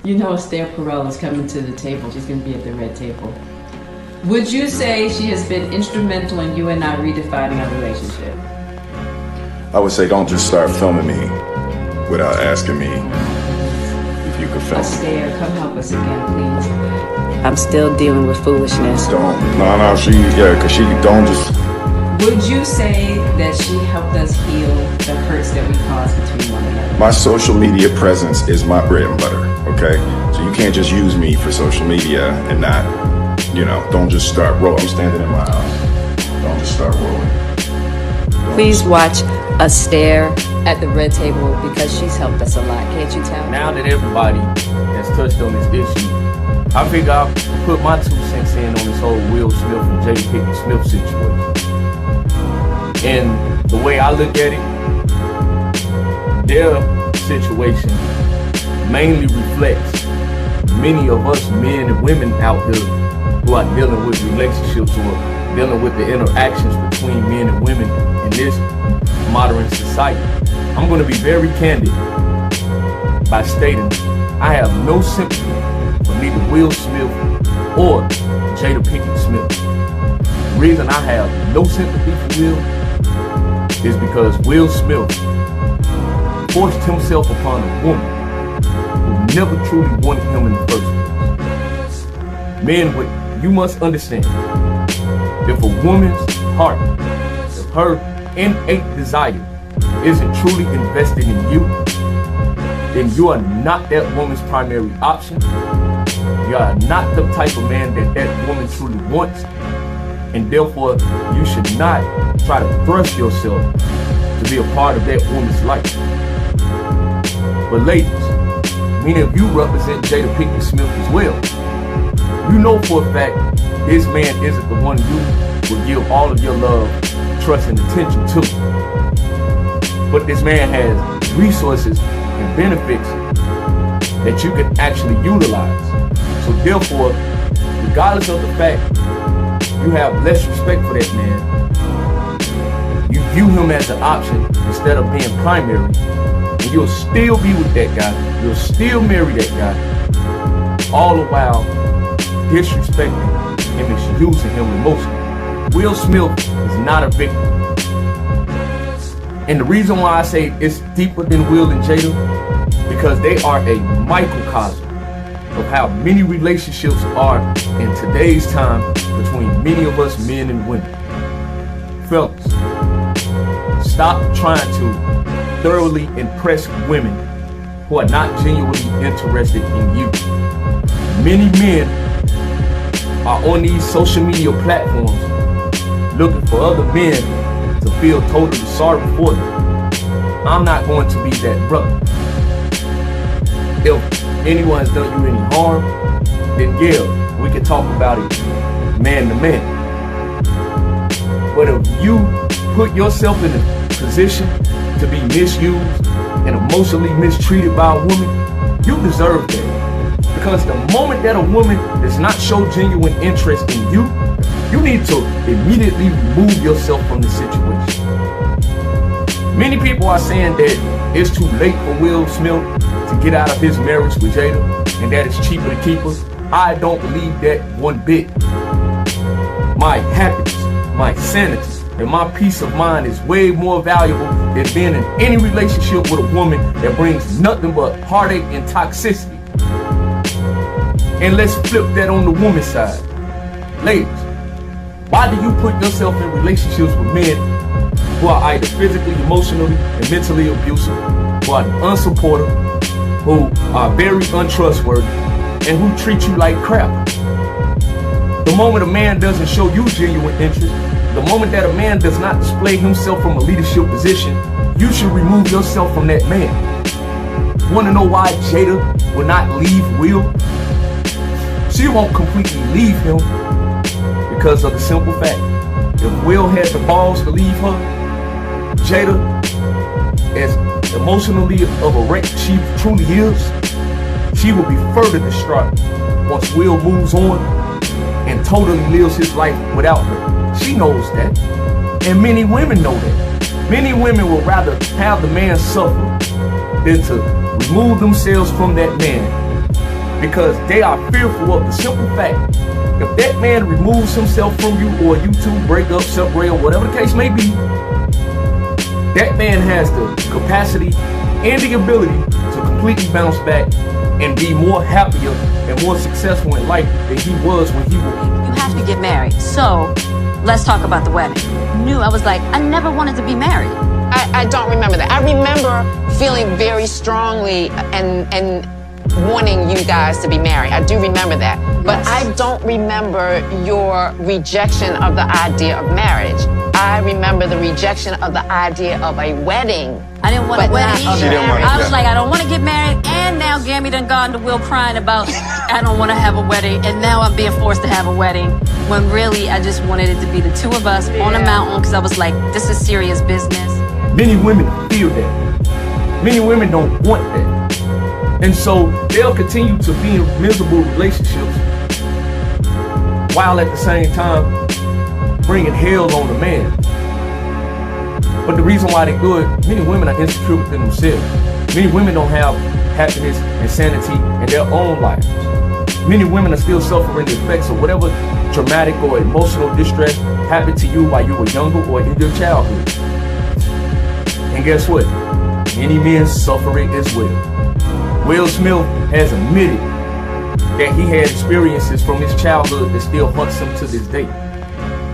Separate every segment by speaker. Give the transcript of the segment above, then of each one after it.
Speaker 1: You know Esther Perel is coming to the table. She's going to be at the red table. Would you say she has been instrumental in you and I redefining our relationship?
Speaker 2: I would say don't just start filming me without asking me if you could film me.
Speaker 1: Esther, come help us again, please. I'm still dealing with foolishness.
Speaker 2: Don't. No, because she don't just...
Speaker 1: Would you say that she helped us heal the hurts that we caused between one another?
Speaker 2: My social media presence is my bread and butter, okay? So you can't just use me for social media and not, don't just start rolling. I'm standing in my house. Don't just start rolling.
Speaker 1: Please watch us stare at the red table because she's helped us a lot. Can't you tell?
Speaker 3: Now that everybody has touched on this issue, I figure I'll put my 2 cents in on this whole Will Smith and Jada Pinkett Smith situation. And the way I look at it, their situation mainly reflects many of us men and women out here who are dealing with relationships or dealing with the interactions between men and women in this modern society. I'm going to be very candid by stating I have no sympathy for neither Will Smith or Jada Pinkett Smith. The reason I have no sympathy for Will is because Will Smith forced himself upon a woman who never truly wanted him in the first place. Men, you must understand, if a woman's heart, if her innate desire isn't truly invested in you, then you are not that woman's primary option. You are not the type of man that woman truly wants. And therefore, you should not try to thrust yourself to be a part of that woman's life. But ladies, many of you represent Jada Pinkett Smith as well. You know for a fact this man isn't the one you will give all of your love, trust, and attention to. But this man has resources and benefits that you can actually utilize. So therefore, regardless of the fact you have less respect for that man, you view him as an option instead of being primary, and you'll still be with that guy, you'll still marry that guy, all the while disrespecting and misusing him emotionally. Will Smith is not a victim. And the reason why I say it's deeper than Will and Jada, because they are a microcosm of how many relationships are in today's time between many of us men and women. Fellas, stop trying to thoroughly impress women who are not genuinely interested in you. Many men are on these social media platforms looking for other men to feel totally sorry for them. I'm not going to be that brother. If anyone's done you any harm, then yeah, we can talk about it man to man. But if you put yourself in a position to be misused and emotionally mistreated by a woman, you deserve that. Because the moment that a woman does not show genuine interest in you, you need to immediately remove yourself from the situation. Many people are saying that it's too late for Will Smith to get out of his marriage with Jada and that it's cheaper to keep her. I don't believe that one bit. My happiness, my sanity, and my peace of mind is way more valuable than being in any relationship with a woman that brings nothing but heartache and toxicity. And let's flip that on the woman's side. Ladies, why do you put yourself in relationships with men who are either physically, emotionally, and mentally abusive, who are unsupportive, who are very untrustworthy, and who treat you like crap? The moment a man doesn't show you genuine interest, the moment that a man does not display himself from a leadership position, you should remove yourself from that man. Want to know why Jada will not leave Will? She won't completely leave him because of the simple fact, if Will had the balls to leave her, Jada, as emotionally of a wreck she truly is, she will be further distraught once Will moves on and totally lives his life without her. She knows that, and many women know that. Many women would rather have the man suffer than to remove themselves from that man because they are fearful of the simple fact, if that man removes himself from you, or you two break up, separate, or whatever the case may be, that man has the capacity and the ability to completely bounce back and be more happier and more successful in life than he was when he was.
Speaker 4: You have to get married. So let's talk about the wedding. I was like, I never wanted to be married.
Speaker 5: I don't remember that. I remember feeling very strongly and wanting you guys to be married. I do remember that. But I don't remember your rejection of the idea of marriage. I remember the rejection of the idea of a wedding.
Speaker 4: I didn't want a wedding either. I was
Speaker 2: that.
Speaker 4: like, I don't want to get married, and now Gammy done gone to Will crying about I don't want to have a wedding, and now I'm being forced to have a wedding, when really I just wanted it to be the two of us on a mountain, because I was like, this is serious business.
Speaker 3: Many women feel that. Many women don't want that. And so they'll continue to be in miserable relationships while at the same time bringing hell on the man. But the reason why they do it, many women are insecure within themselves. Many women don't have happiness and sanity in their own lives. Many women are still suffering the effects of whatever traumatic or emotional distress happened to you while you were younger or in your childhood. And guess what? Many men suffer it as well. Will Smith has admitted that he had experiences from his childhood that still haunts him to this day.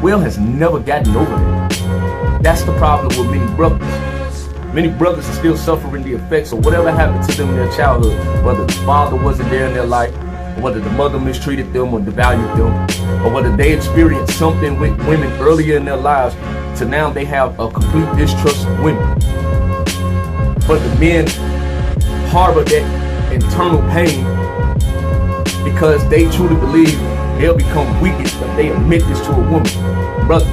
Speaker 3: Will has never gotten over that. That's the problem with many brothers. Many brothers are still suffering the effects of whatever happened to them in their childhood, whether the father wasn't there in their life, or whether the mother mistreated them or devalued them, or whether they experienced something with women earlier in their lives to now they have a complete distrust of women. But the men harbor that internal pain because they truly believe they'll become wicked if they admit this to a woman. Brother,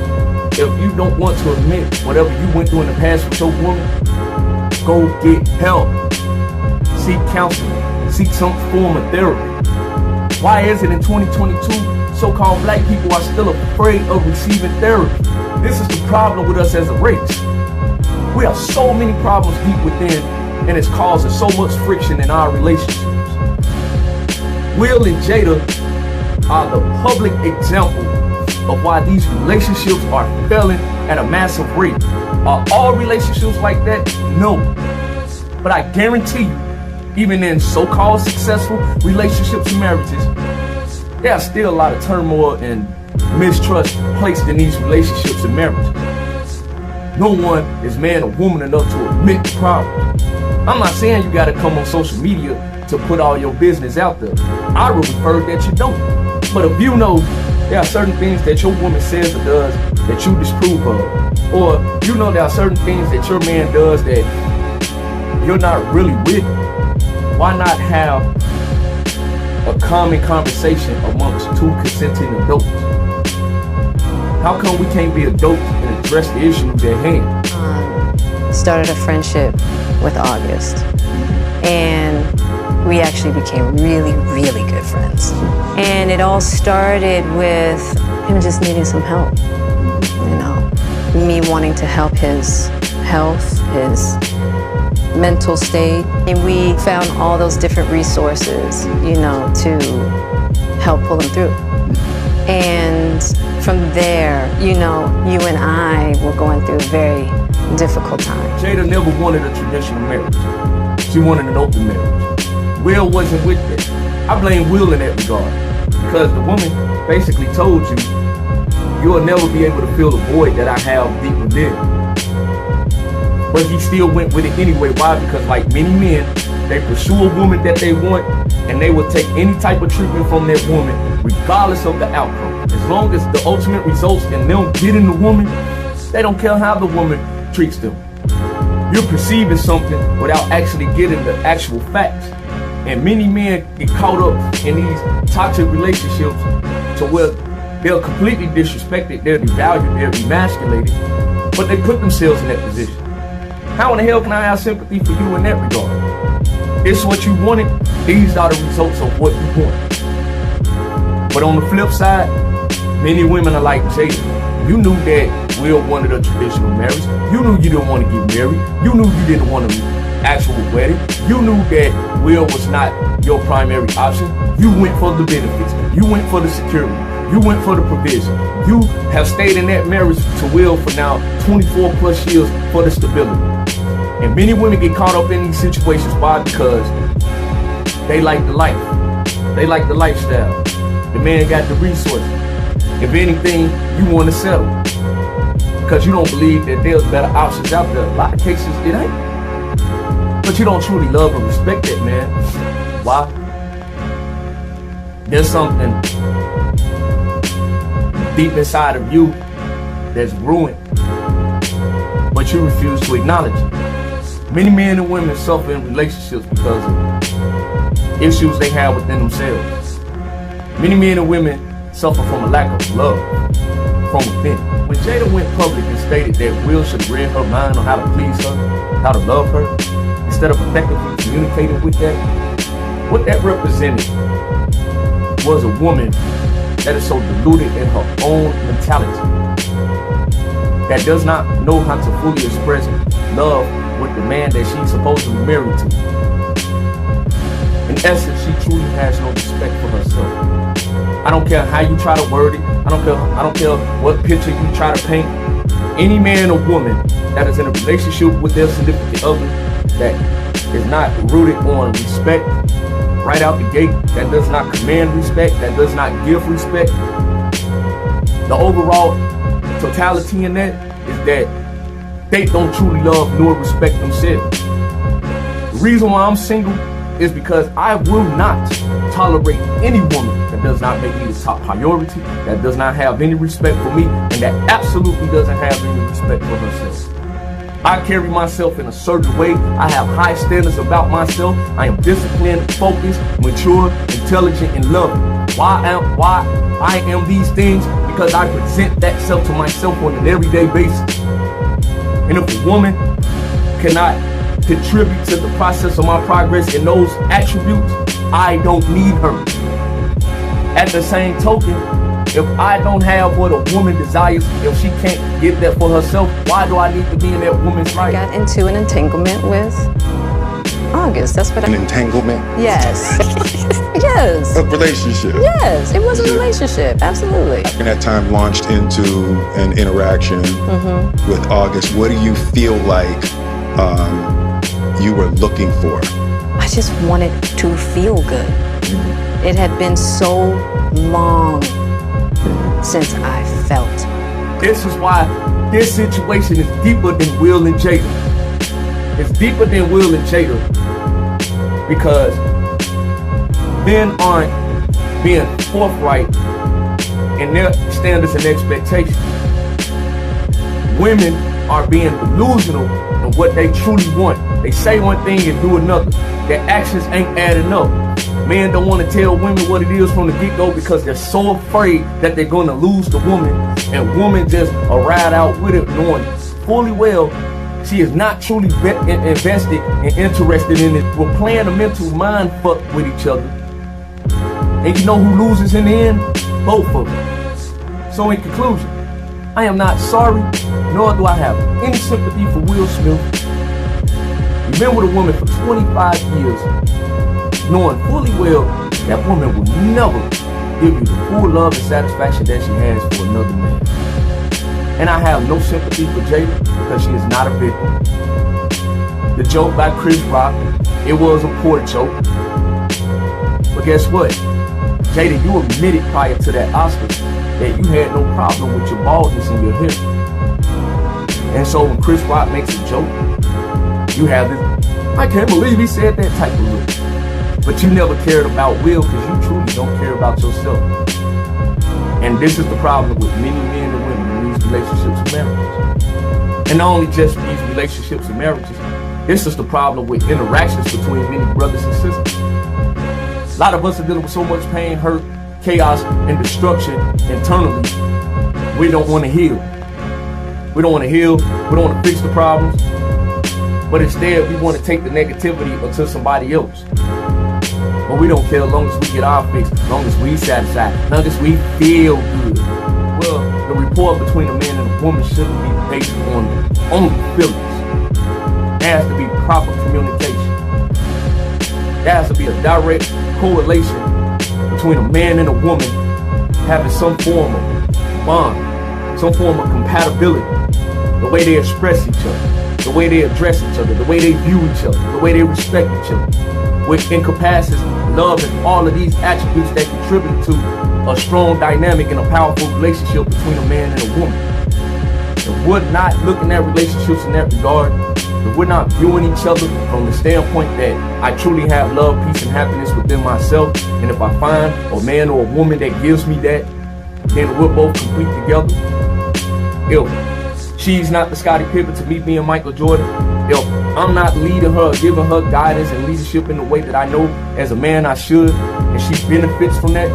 Speaker 3: if you don't want to admit whatever you went through in the past with your woman, go get help. Seek counseling. Seek some form of therapy. Why is it in 2022 so-called black people are still afraid of receiving therapy? This is the problem with us as a race. We have so many problems deep within, and it's causing so much friction in our relationships. Will and Jada are the public example of why these relationships are failing at a massive rate. Are all relationships like that? No. But I guarantee you, even in so-called successful relationships and marriages, there are still a lot of turmoil and mistrust placed in these relationships and marriages. No one is man or woman enough to admit the problems. I'm not saying you gotta come on social media to put all your business out there. I would prefer that you don't. But if you know there are certain things that your woman says or does that you disapprove of, or you know there are certain things that your man does that you're not really with, why not have a common conversation amongst two consenting adults? How come we can't be adults and address the issues at hand?
Speaker 6: Started a friendship with August, and we actually became really, really good friends. And it all started with him just needing some help, you know, me wanting to help his health, his mental state. And we found all those different resources, you know, to help pull him through. And from there, you know, you and I were going through a very difficult time.
Speaker 3: Jada never wanted a traditional marriage. She wanted an open marriage. Will wasn't with that. I blame Will in that regard, because the woman basically told you, you'll never be able to fill the void that I have deep within. But he still went with it anyway. Why? Because like many men, they pursue a woman that they want, and they will take any type of treatment from that woman, regardless of the outcome. As long as the ultimate results in them getting the woman, they don't care how the woman treats them. You're perceiving something without actually getting the actual facts. And many men get caught up in these toxic relationships to where they're completely disrespected, they're devalued, they're emasculated, but they put themselves in that position. How in the hell can I have sympathy for you in that regard? It's what you wanted, these are the results of what you want. But on the flip side, many women are like Jada. You knew that Will wanted a traditional marriage. You knew you didn't want to get married. You knew you didn't want an actual wedding. You knew that Will was not your primary option. You went for the benefits. You went for the security. You went for the provision. You have stayed in that marriage to Will for now 24 plus years for the stability. And many women get caught up in these situations. Why? Because they like the life. They like the lifestyle. The man got the resources. If anything, you want to settle. Because you don't believe that there's better options out there. A lot of cases, it ain't. But you don't truly love and respect that man. Why? There's something deep inside of you that's ruined, but you refuse to acknowledge it. Many men and women suffer in relationships because of issues they have within themselves. Many men and women suffer from a lack of love from within. When Jada went public and stated that Will should have read her mind on how to please her, how to love her, instead of effectively communicating with that, what that represented was a woman that is so deluded in her own mentality, that does not know how to fully express love with the man that she's supposedly married to. In essence, she truly has no respect for herself. I don't care how you try to word it. I don't care what picture you try to paint. Any man or woman that is in a relationship with their significant other that is not rooted on respect right out the gate, that does not command respect, that does not give respect, the overall totality in that is that they don't truly love nor respect themselves. The reason why I'm single is because I will not tolerate any woman that does not make me the top priority, that does not have any respect for me, and that absolutely doesn't have any respect for herself. I carry myself in a certain way. I have high standards about myself. I am disciplined, focused, mature, intelligent, and loving. Why I am these things? Because I present that self to myself on an everyday basis. And if a woman cannot contribute to the process of my progress in those attributes, I don't need her. At the same token, if I don't have what a woman desires, if she can't get that for herself, why do I need to be in that woman's life?
Speaker 6: I got into an entanglement with August. That's what
Speaker 2: An entanglement?
Speaker 6: Yes. Yes.
Speaker 2: A relationship?
Speaker 6: Yes, it was a relationship. Absolutely.
Speaker 2: And that time launched into an interaction with August. What do you feel like you were looking for?
Speaker 6: I just wanted to feel good. It had been so long since I felt.
Speaker 3: This is why this situation is deeper than Will and Jada. It's deeper than Will and Jada because men aren't being forthright in their standards and expectations. Women are being delusional in what they truly want. They say one thing and do another. Their actions ain't adding up. Men don't want to tell women what it is from the get-go because they're so afraid that they're going to lose the woman, and women just ride out with it knowing fully well she is not truly invested and interested in it. We're playing a mental mind fuck with each other. And you know who loses in the end? Both of them. So in conclusion, I am not sorry, nor do I have any sympathy for Will Smith. You've been with a woman for 25 years, knowing fully well that woman will never give you the full love and satisfaction that she has for another man. And I have no sympathy for Jada because she is not a victim. The joke by Chris Rock, it was a poor joke. But guess what? Jada, you admitted prior to that Oscar that you had no problem with your baldness and your hair. And so when Chris Rock makes a joke, you have this, I can't believe he said that type of look. But you never cared about Will because you truly don't care about yourself. And this is the problem with many men and women in these relationships and marriages. And not only just these relationships and marriages, this is the problem with interactions between many brothers and sisters. A lot of us are dealing with so much pain, hurt, chaos, and destruction internally. We don't want to heal. We don't want to heal. We don't want to fix the problems. But instead, we want to take the negativity to somebody else. But we don't care as long as we get our fix, as long as we satisfied, as long as we feel good. Well, the rapport between a man and a woman shouldn't be based on only feelings. There has to be proper communication. there has to be a direct correlation between a man and a woman having some form of bond, some form of compatibility, the way they express each other, the way they address each other, the way they view each other, the way they respect each other, which encompasses love and all of these attributes that contribute to a strong dynamic and a powerful relationship between a man and a woman. If we're not looking at relationships in that regard, if we're not viewing each other from the standpoint that I truly have love, peace, and happiness within myself, and if I find a man or a woman that gives me that, then we're both complete together. If she's not the Scottie Pippen to meet me and Michael Jordan, if I'm not leading her, giving her guidance and leadership in the way that I know as a man I should, and she benefits from that,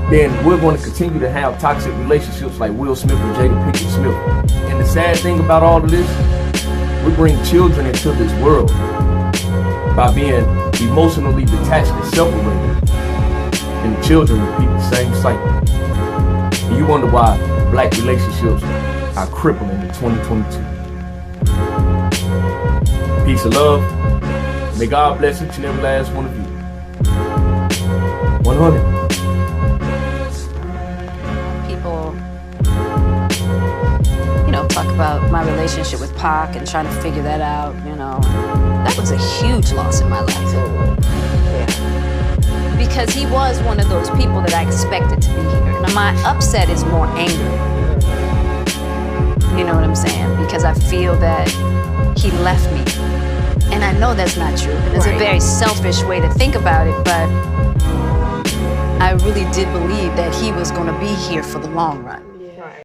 Speaker 3: then we're going to continue to have toxic relationships like Will Smith and Jada Pinkett Smith. And the sad thing about all of this, we bring children into this world by being emotionally detached and separated. And the children repeat the same cycle. And you wonder why black relationships are crippling in 2022. Peace and love. May God bless each and every last one of you. 100.
Speaker 4: Talk about my relationship with Pac and trying to figure that out, that was a huge loss in my life. Yeah. Because he was one of those people that I expected to be here. Now my upset is more anger. You know what I'm saying? Because I feel that he left me. And I know that's not true. And it's a very selfish way to think about it, but I really did believe that he was going to be here for the long run.